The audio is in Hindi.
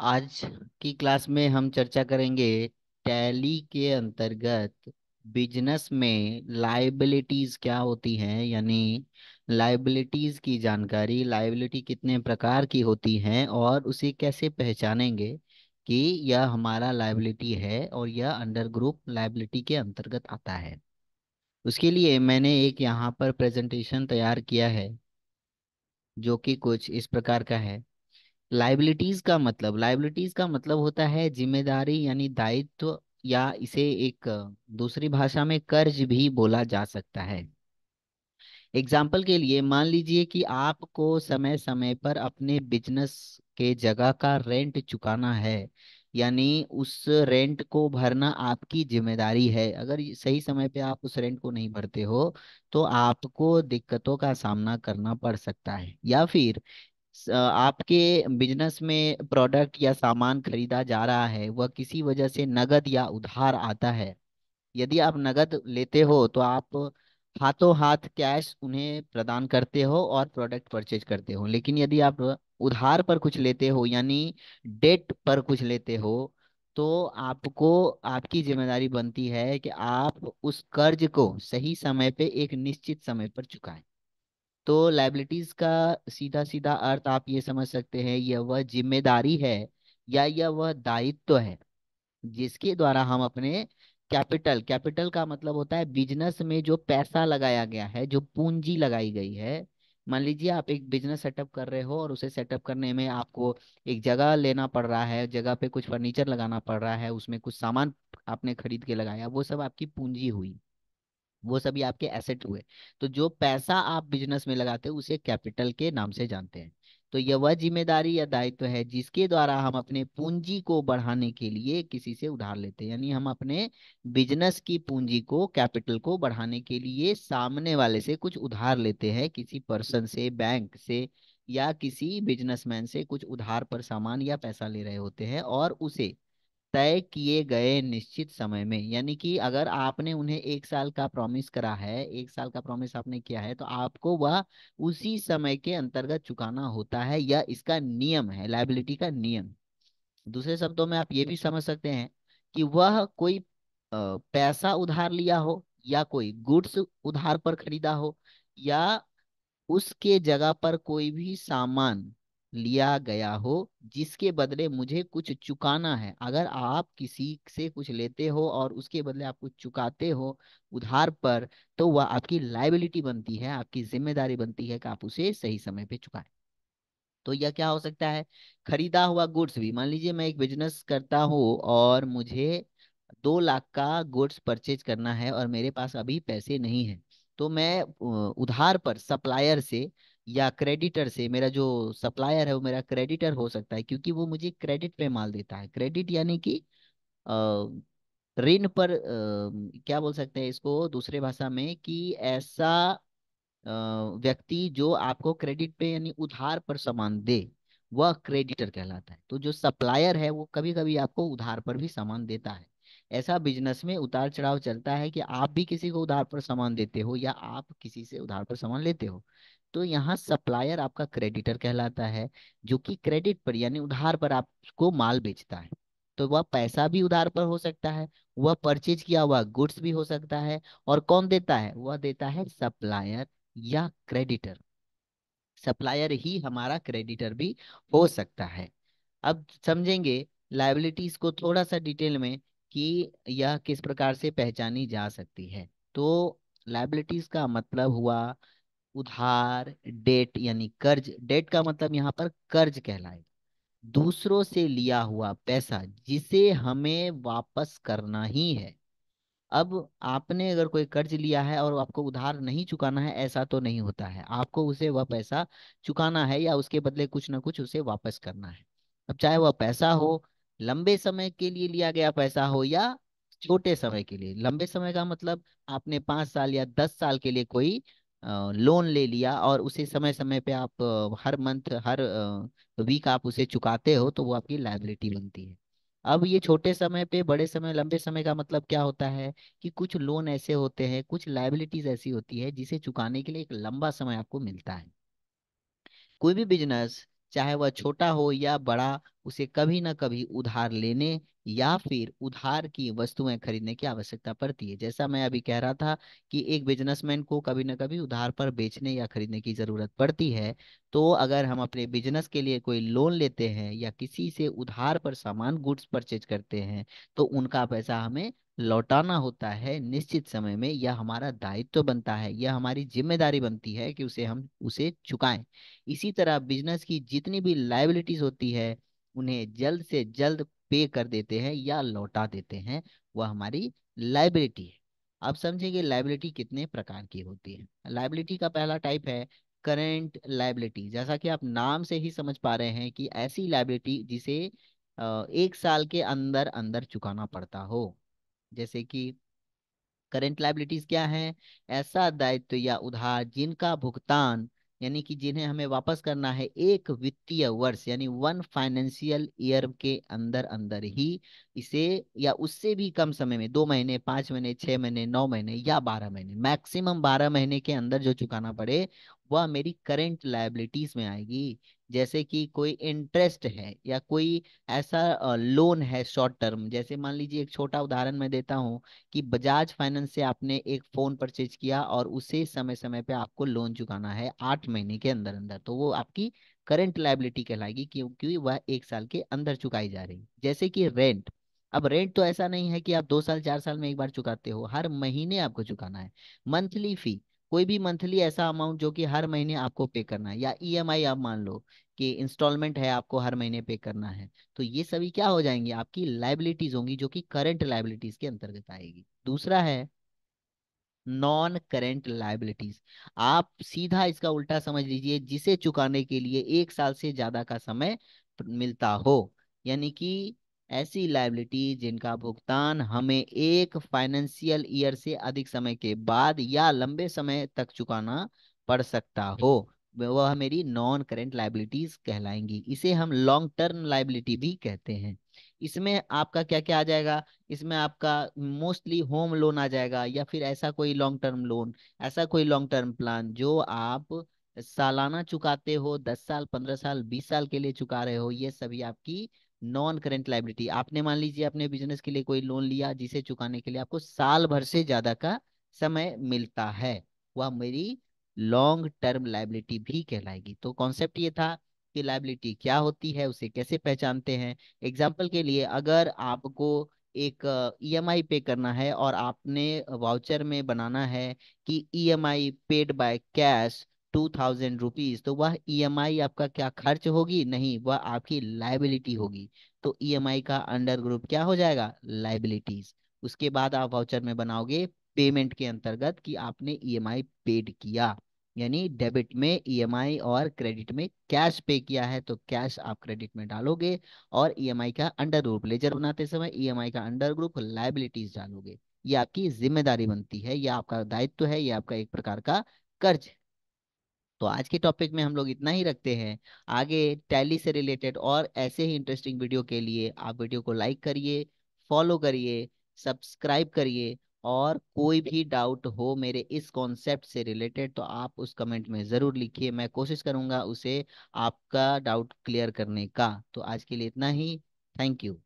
आज की क्लास में हम चर्चा करेंगे टैली के अंतर्गत बिजनेस में लायबिलिटीज क्या होती हैं, यानी लायबिलिटीज की जानकारी। लायबिलिटी कितने प्रकार की होती हैं और उसे कैसे पहचानेंगे कि यह हमारा लायबिलिटी है और यह अंडर ग्रुप लायबिलिटी के अंतर्गत आता है। उसके लिए मैंने एक यहाँ पर प्रेजेंटेशन तैयार किया है जो कि कुछ इस प्रकार का है। लाइबिलिटीज का मतलब होता है जिम्मेदारी यानी दायित्व, या इसे एक दूसरी भाषा में कर्ज भी बोला जा सकता है। एग्जाम्पल के लिए मान लीजिए कि आपको समय समय पर अपने बिजनेस के जगह का रेंट चुकाना है, यानी उस रेंट को भरना आपकी जिम्मेदारी है। अगर सही समय पे आप उस रेंट को नहीं भरते हो तो आपको दिक्कतों का सामना करना पड़ सकता है। या फिर आपके बिजनेस में प्रोडक्ट या सामान खरीदा जा रहा है, वह किसी वजह से नगद या उधार आता है। यदि आप नगद लेते हो तो आप हाथों हाथ कैश उन्हें प्रदान करते हो और प्रोडक्ट परचेज करते हो, लेकिन यदि आप उधार पर कुछ लेते हो यानी डेट पर कुछ लेते हो तो आपको आपकी जिम्मेदारी बनती है कि आप उस कर्ज को सही समय पे एक निश्चित समय पर चुकाएं। तो लाइबिलिटीज का सीधा सीधा अर्थ आप ये समझ सकते हैं, यह वह जिम्मेदारी है या यह वह दायित्व है जिसके द्वारा हम अपने कैपिटल का मतलब होता है बिजनेस में जो पैसा लगाया गया है, जो पूंजी लगाई गई है। मान लीजिए आप एक बिजनेस सेटअप कर रहे हो और उसे सेटअप करने में आपको एक जगह लेना पड़ रहा है, जगह पे कुछ फर्नीचर लगाना पड़ रहा है, उसमें कुछ सामान आपने खरीद के लगाया, वो सब आपकी पूंजी हुई, वो सभी आपके एसेट हुए। तो जो पैसा आप बिजनेस में लगाते हो उसे कैपिटल के नाम से जानते हैं। तो यह वह जिम्मेदारी या दायित्व है जिसके द्वारा हम अपने पूंजी को बढ़ाने के लिए किसी से उधार लेते हैं, यानी हम अपने बिजनेस की पूंजी को, कैपिटल को बढ़ाने के लिए सामने वाले से कुछ उधार लेते हैं, किसी पर्सन से, बैंक से, या किसी बिजनेसमैन से कुछ उधार पर सामान या पैसा ले रहे होते हैं और उसे तय किए गए निश्चित समय में, यानी कि अगर आपने उन्हें 1 साल का प्रॉमिस करा है, 1 साल का प्रॉमिस आपने किया है तो आपको वह उसी समय के अंतर्गत चुकाना होता है। यह इसका नियम है, लायबिलिटी का नियम। दूसरे शब्दों में आप ये भी समझ सकते हैं कि वह कोई पैसा उधार लिया हो, या कोई गुड्स उधार पर खरीदा हो, या उसके जगह पर कोई भी सामान लिया गया हो जिसके बदले मुझे कुछ चुकाना है। अगर आप किसी से कुछ लेते हो और उसके बदले आप कुछ चुकाते हो उधार पर, तो वह आपकी लाइबिलिटी बनती है, आपकी जिम्मेदारी बनती है कि आप उसे सही समय पे चुकाएं। तो यह क्या हो सकता है? खरीदा हुआ गुड्स भी, मान लीजिए मैं एक बिजनेस करता हूँ और मुझे 2 लाख का गुड्स परचेज करना है और मेरे पास अभी पैसे नहीं है, तो मैं उधार पर सप्लायर से या क्रेडिटर से, मेरा जो सप्लायर है वो मेरा क्रेडिटर हो सकता है क्योंकि वो मुझे क्रेडिट पे माल देता है। क्रेडिट यानी कि अ, ऋण पर, क्या बोल सकते हैं इसको दूसरे भाषा में, कि ऐसा अ, व्यक्ति जो आपको क्रेडिट पे यानी उधार पर सामान दे, वह क्रेडिटर कहलाता है। तो जो सप्लायर है वो कभी कभी आपको उधार पर भी सामान देता है। ऐसा बिजनेस में उतार चढ़ाव चलता है कि आप भी किसी को उधार पर सामान देते हो या आप किसी से उधार पर सामान लेते हो। तो यहाँ सप्लायर आपका क्रेडिटर कहलाता है, जो कि क्रेडिट पर यानी उधार पर आपको माल बेचता है। तो वह पैसा भी उधार पर हो सकता है, वह परचेज किया हुआ गुड्स भी हो सकता है। और कौन देता है? वह देता है सप्लायर या क्रेडिटर। सप्लायर ही हमारा क्रेडिटर भी हो सकता है। अब समझेंगे लायबिलिटीज को थोड़ा सा डिटेल में कि यह किस प्रकार से पहचानी जा सकती है। तो लायबिलिटीज का मतलब हुआ उधार, डेट यानी कर्ज। डेट का मतलब यहाँ पर कर्ज कहलाएगा, दूसरों से लिया हुआ पैसा जिसे हमें वापस करना ही है। अब आपने अगर कोई कर्ज लिया है और आपको उधार नहीं चुकाना है, ऐसा तो नहीं होता है, आपको उसे वह पैसा चुकाना है या उसके बदले कुछ ना कुछ उसे वापस करना है। अब चाहे वह पैसा हो, लंबे समय के लिए लिया गया पैसा हो या छोटे समय के लिए। लंबे समय का मतलब आपने 5 साल या 10 साल के लिए कोई लोन ले लिया और उसे समय समय पे आप हर मंथ, हर वीक आप उसे चुकाते हो, तो वो आपकी लायबिलिटी बनती है। अब ये छोटे समय पे, बड़े समय, लंबे समय का मतलब क्या होता है कि कुछ लोन ऐसे होते हैं, कुछ लायबिलिटीज ऐसी होती है जिसे चुकाने के लिए एक लंबा समय आपको मिलता है। कोई भी बिजनेस चाहे वह छोटा हो या बड़ा, उसे कभी ना कभी उधार लेने या फिर उधार की वस्तुएं खरीदने की आवश्यकता पड़ती है। जैसा मैं अभी कह रहा था कि एक बिजनेसमैन को कभी ना कभी उधार पर बेचने या खरीदने की जरूरत पड़ती है। तो अगर हम अपने बिजनेस के लिए कोई लोन लेते हैं या किसी से उधार पर सामान गुड्स परचेज करते हैं, तो उनका पैसा हमें लौटाना होता है निश्चित समय में। यह हमारा दायित्व बनता है, यह हमारी जिम्मेदारी बनती है कि उसे चुकाएं। इसी तरह बिजनेस की जितनी भी लायबिलिटीज होती है, उन्हें जल्द से जल्द पे कर देते हैं या लौटा देते हैं, वह हमारी लायबिलिटी है। अब समझेंगे लायबिलिटी कितने प्रकार की होती है। लायबिलिटी का पहला टाइप है करेंट लायबिलिटी। जैसा कि आप नाम से ही समझ पा रहे हैं कि ऐसी लायबिलिटी जिसे 1 साल के अंदर अंदर चुकाना पड़ता हो। जैसे कि करंट लायबिलिटीज क्या है? ऐसा दायित्व या उधार जिनका भुगतान, यानी कि जिन्हें हमें वापस करना है एक वित्तीय वर्ष यानी 1 फाइनेंशियल ईयर के अंदर अंदर ही, इसे या उससे भी कम समय में, 2 महीने, 5 महीने, 6 महीने, 9 महीने या 12 महीने, मैक्सिमम 12 महीने के अंदर जो चुकाना पड़े, वह मेरी करंट लायबिलिटीज में आएगी। जैसे कि कोई इंटरेस्ट है या कोई ऐसा लोन है शॉर्ट टर्म। जैसे मान लीजिए, एक छोटा उदाहरण मैं देता हूँ कि बजाज फाइनेंस से आपने एक फोन परचेज किया और उसे समय समय पे आपको लोन चुकाना है 8 महीने के अंदर अंदर, तो वो आपकी करंट लायबिलिटी कहलाएगी, क्योंकि वह 1 साल के अंदर चुकाई जा रही है। जैसे कि रेंट। अब रेंट तो ऐसा नहीं है कि आप 2 साल 4 साल में एक बार चुकाते हो, हर महीने आपको चुकाना है। मंथली फी, कोई भी मंथली ऐसा अमाउंट जो कि हर महीने आपको पे करना है, या ईएमआई आप मान लो कि इंस्टॉलमेंट है, आपको हर महीने पे करना है। तो ये सभी क्या हो जाएंगी? आपकी लाइबिलिटीज होंगी, जो कि करंट लाइबिलिटीज के अंतर्गत आएगी। दूसरा है नॉन करेंट लाइबिलिटीज। आप सीधा इसका उल्टा समझ लीजिए, जिसे चुकाने के लिए 1 साल से ज्यादा का समय मिलता हो। यानी कि ऐसी लाइबिलिटी जिनका भुगतान हमें एक फाइनेंशियल ईयर से अधिक समय के बाद या लंबे समय तक चुकाना पड़ सकता हो, वह मेरी नॉन करेंट लाइबिलिटीज कहलाएंगी। इसे हम लॉन्ग टर्म लाइबिलिटी भी कहते हैं। इसमें आपका क्या क्या आ जाएगा? इसमें आपका मोस्टली होम लोन आ जाएगा, या फिर ऐसा कोई लॉन्ग टर्म लोन, ऐसा कोई लॉन्ग टर्म प्लान जो आप सालाना चुकाते हो, 10 साल, 15 साल, 20 साल के लिए चुका रहे हो, ये सभी आपकी नॉन करेंट लाइबिलिटी। आपने मान लीजिए अपने बिजनेस के लिए कोई लोन लिया जिसे चुकाने के लिए आपको साल भर से ज्यादा का समय मिलता है, वह मेरी लॉन्ग टर्म लाइबिलिटी भी कहलाएगी। तो कॉन्सेप्ट ये था कि लाइबिलिटी क्या होती है, उसे कैसे पहचानते हैं। एग्जाम्पल के लिए, अगर आपको एक ईएमआई पे करना है और आपने वाउचर में बनाना है कि EMI paid by cash 2000 rupees, तो वह ईएमआई आपका क्या खर्च होगी? नहीं, वह आपकी लाइबिलिटी होगी। तो ईएमआई का अंडर ग्रुप क्या हो जाएगा? लाइबिलिटीज। उसके बाद आप वाउचर में बनाओगे पेमेंट के अंतर्गत कि आपने ईएमआई पेड किया, यानी डेबिट में ईएमआई और क्रेडिट में कैश पे किया है, तो कैश आप क्रेडिट में डालोगे। और ईएमआई का अंडर ग्रुप, लेजर बनाते समय ईएमआई का अंडर ग्रुप लाइबिलिटीज डालोगे। ये आपकी जिम्मेदारी बनती है, ये आपका दायित्व है, ये आपका एक प्रकार का कर्ज है। तो आज के टॉपिक में हम लोग इतना ही रखते हैं। आगे टैली से रिलेटेड और ऐसे ही इंटरेस्टिंग वीडियो के लिए आप वीडियो को लाइक करिए, फॉलो करिए, सब्सक्राइब करिए। और कोई भी डाउट हो मेरे इस कॉन्सेप्ट से रिलेटेड, तो आप उस कमेंट में ज़रूर लिखिए, मैं कोशिश करूंगा उसे आपका डाउट क्लियर करने का। तो आज के लिए इतना ही। Thank you.